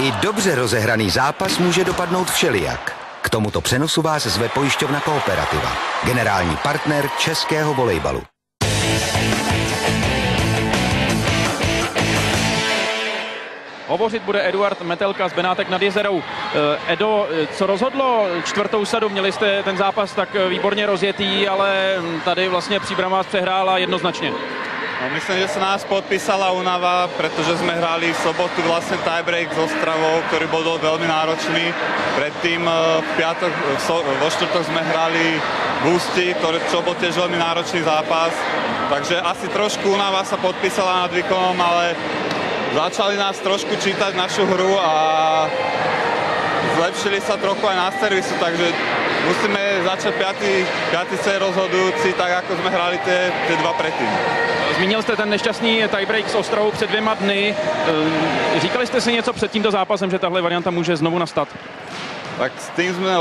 I dobře rozehraný zápas může dopadnout všelijak. K tomuto přenosu vás zve pojišťovna Kooperativa, generální partner českého volejbalu. Hovořit bude Eduard Metelka z Benátek nad Jizerou. Edo, co rozhodlo čtvrtou sadu? Měli jste ten zápas tak výborně rozjetý, ale tady vlastně Příbram vás přehrála jednoznačně. No, myslím, že sa nás podpísala únava, pretože sme hrali v sobotu vlastne tiebreak s Ostravou, ktorý bol veľmi náročný. Predtým v piatok, vo štvrtok sme hrali v Ústí, čo bol tiež veľmi náročný zápas. Takže asi trošku únava sa podpísala nad výkonom, ale začali nás trošku čítať našu hru a zlepšili sa trochu aj na servisu, takže musíme začať 5. set rozhodujúci, tak ako sme hrali tie dva predtým. Zmínil jste ten nešťastný tiebreak s Ostravou před 2 dny. Říkali jste si něco před tímto zápasem, že tahle varianta může znovu nastat? Tak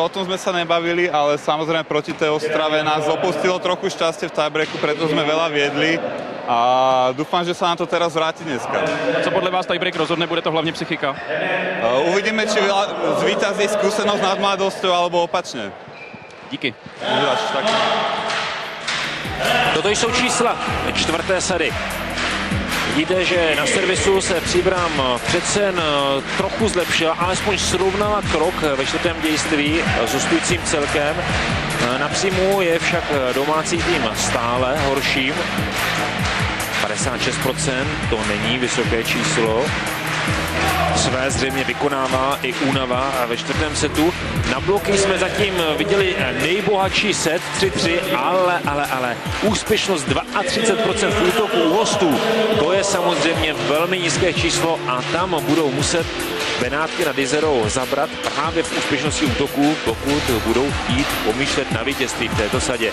o tom sme sa nebavili, ale samozrejme proti tej Ostrave nás opustilo trochu šťastie v tiebreaku, preto sme veľa viedli a dúfam, že sa nám to teraz vráti dneska. Co podle vás tiebreak rozhodne, bude to hlavně psychika? Uvidíme, či zvíťazí skúsenosť nad mladosťou alebo opačne. Díky. Toto jsou čísla čtvrté sady. Vidíte, že na servisu se Příbram přece jen trochu zlepšila, alespoň srovnala krok ve čtvrtém dějství s hostujícím celkem. Na příjmu je však domácí tým stále horším. 56%, to není vysoké číslo. Své zřejmě vykonává i únava a ve čtvrtém setu. Na bloky jsme zatím viděli nejbohatší set 3-3, ale úspěšnost 32% v útoku u hostů. To je samozřejmě velmi nízké číslo a tam budou muset Benátky nad Jizerou zabrat právě v úspěšnosti útoku, pokud budou chtít pomýšlet na vítězství v této sadě.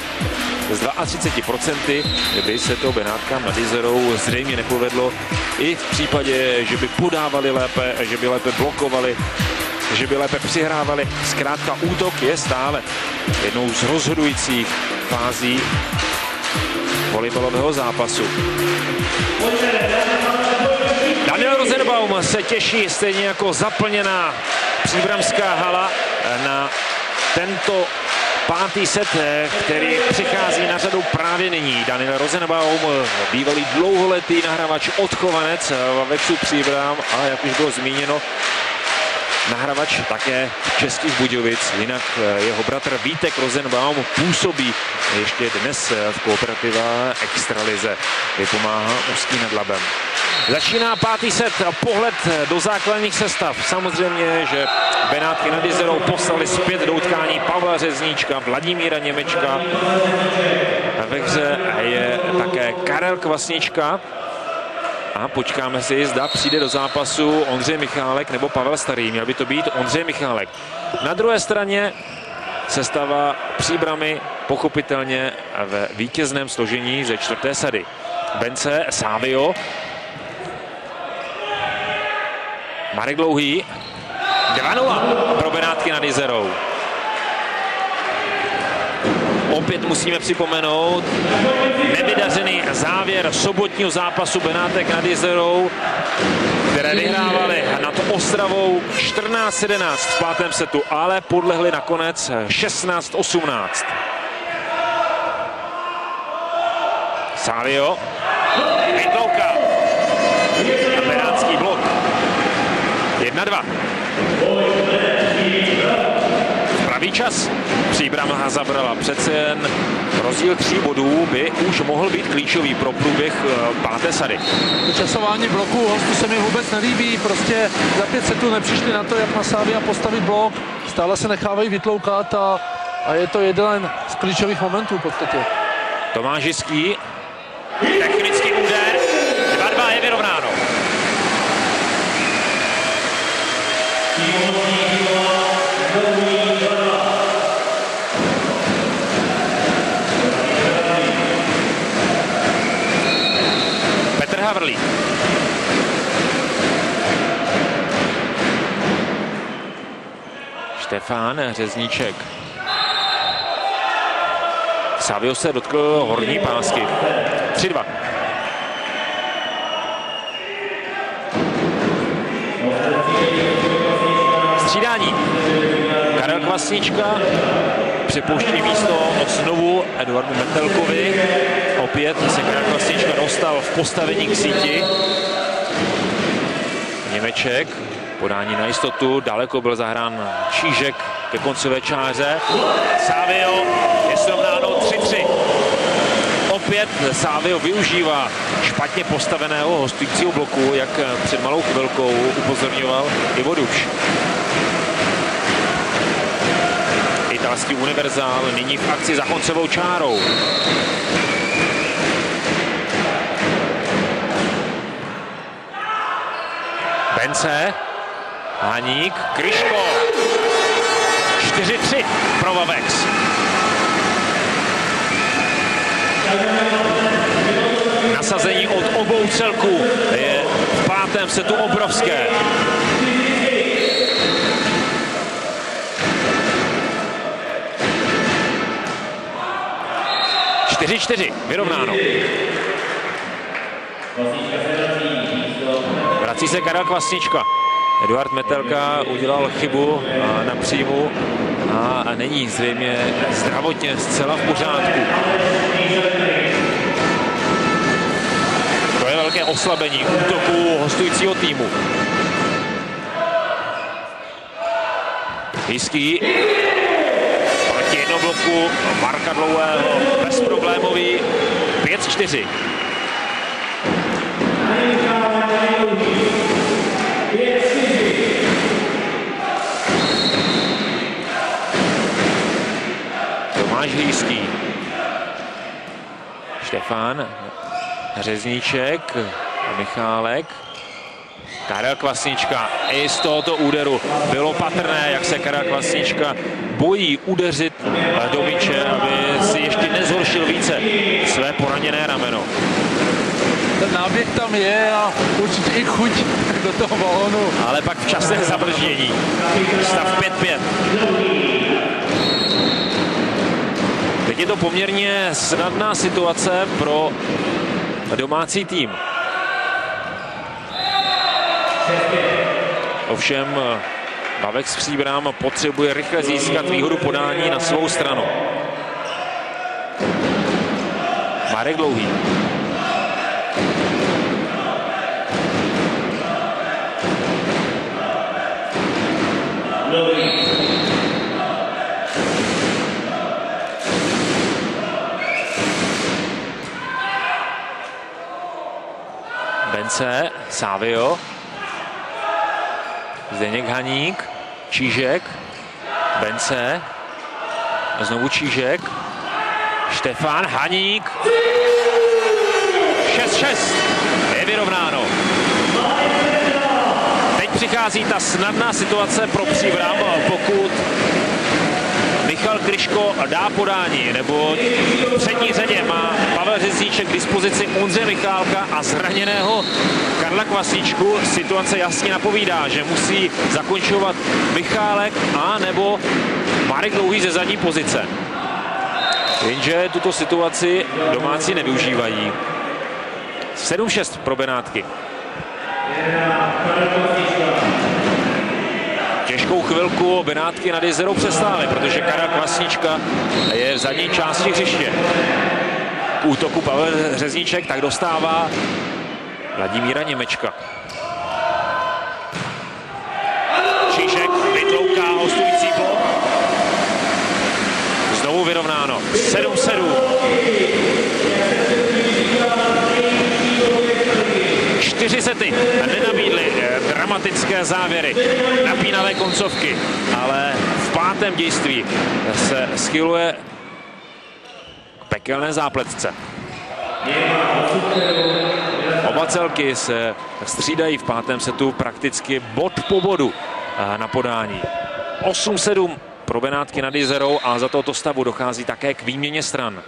Z 32% by se to Benátkám nad Jizerou zřejmě nepovedlo i v případě, že by podávali lépe, že by lépe blokovali, že by lépe přihrávali. Zkrátka útok je stále jednou z rozhodujících fází volejbalového zápasu. Daniel Rosenbaum se těší, stejně jako zaplněná příbramská hala, na tento 5. set, který přichází na řadu právě nyní. Daniel Rosenbaum, bývalý dlouholetý nahrávač, odchovanec v Avexu Příbram, ale jak už bylo zmíněno, nahrávač také Českých Budějovic. Jinak jeho bratr Vítek Rosenbaum působí ještě dnes v Kooperativa extralize, vypomáhá Ústí nad Labem. Začíná 5. set, pohled do základních sestav. Samozřejmě, že Benátky nad Jizerou poslali zpět do utkání Pavla Řezníčka, Vladimíra Němečka. Ve hře je také Karel Kvasnička. A počkáme si, zda přijde do zápasu Ondřej Michálek nebo Pavel Starý. Měl by to být Ondřej Michálek. Na druhé straně sestava Příbramy pochopitelně ve vítězném složení ze čtvrté sady. Bence, Savio, Marek Dlouhý, 2-0 pro Benátky nad Jizerou. Opět musíme připomenout nevydařený závěr sobotního zápasu Benátek nad Jizerou, které vyhrávali nad Ostravou 14-11 v 5. setu, ale podlehli nakonec 16-18. Savio, Hitlouka a benátský blok. 1-2. Pravý čas. Příbram zabrala. Přece jen rozdíl 3 bodů by už mohl být klíčový pro průběh 5. sady. Časování bloku hostů se mi vůbec nelíbí. Prostě za 5 setů nepřišli na to, jak na Savia postavit blok. Stále se nechávají vytloukat a je to jeden z klíčových momentů v podstatě. Tomáš Jiský. Technický úder. 2-2 je vyrovnáno. Petr Havrlík. Štefán Řezníček. Savio se dotkl horní pásky. 3-2. Střídání. Karel Kvasnička připouští místo znovu Eduardu Metelkovi. Opět se Karel Kvasnička dostal v postavení k síti. Němeček, podání na jistotu, daleko byl zahrán Čížek ke koncové čáře. Savio je srovnáno 3-3. Opět Savio využívá špatně postaveného hostujícího bloku, jak před malou chvilkou upozorňoval Ivo Dubš. Italský univerzál nyní v akci za koncovou čárou. Bence, Haník, Kryško. 4-3 pro Vavex. Nasazení od obou celků je v pátém setu obrovské. Vyrovnáno. Vrací se Karel Kvasnička. Eduard Metelka udělal chybu na příjmu a není zřejmě zdravotně zcela v pořádku. To je velké oslabení útoku hostujícího týmu. Hezký proti jednobloku Marka Dlouhého, bezproblémový 5-4. Tomáš Hýský. Štefán Řezníček, Michálek. Karel Kvasnička. I z tohoto úderu bylo patrné, jak se Karel Kvasnička bojí udeřit do míče, aby si ještě nezhoršil více své poraněné rameno. Ten náběh tam je a určitě i chuť do toho balónu. Ale pak včasné zabrždění. Stav 5-5. Teď je to poměrně snadná situace pro domácí tým. Ovšem Vavex Příbram potřebuje rychle získat výhodu podání na svou stranu. Marek Dlouhý. Bence, Savio. Zdeněk Haník, Čížek, Bence, znovu Čížek, Štefán Haník, 6-6, je vyrovnáno. Teď přichází ta snadná situace pro Příbram, pokud Michal Kryško dá podání, nebo v přední řadě má Pavel Řezníček k dispozici Ondřeje Michálka a zraněného Karla Kvasničku. Situace jasně napovídá, že musí zakončovat Michálek a nebo Marek Dlouhý ze zadní pozice. Jenže tuto situaci domácí nevyužívají. 7-6 pro Benátky. Těžkou chvilku Benátky nad Jezerou přestály, protože Karel Kvasnička je v zadní části hřiště. K útoku Pavel Řezníček tak dostává Vladimíra Němečka. Čížek vytlouká hostující blok. Znovu vyrovnáno. 7-7. 4 sety nenabídly dramatické závěry, napínavé koncovky, ale v pátém dějství se schyluje k pekelné zápletce. Oba celky se střídají v pátém setu prakticky bod po bodu na podání. 8-7 pro Benátky nad Jezerou a za tohoto stavu dochází také k výměně stran.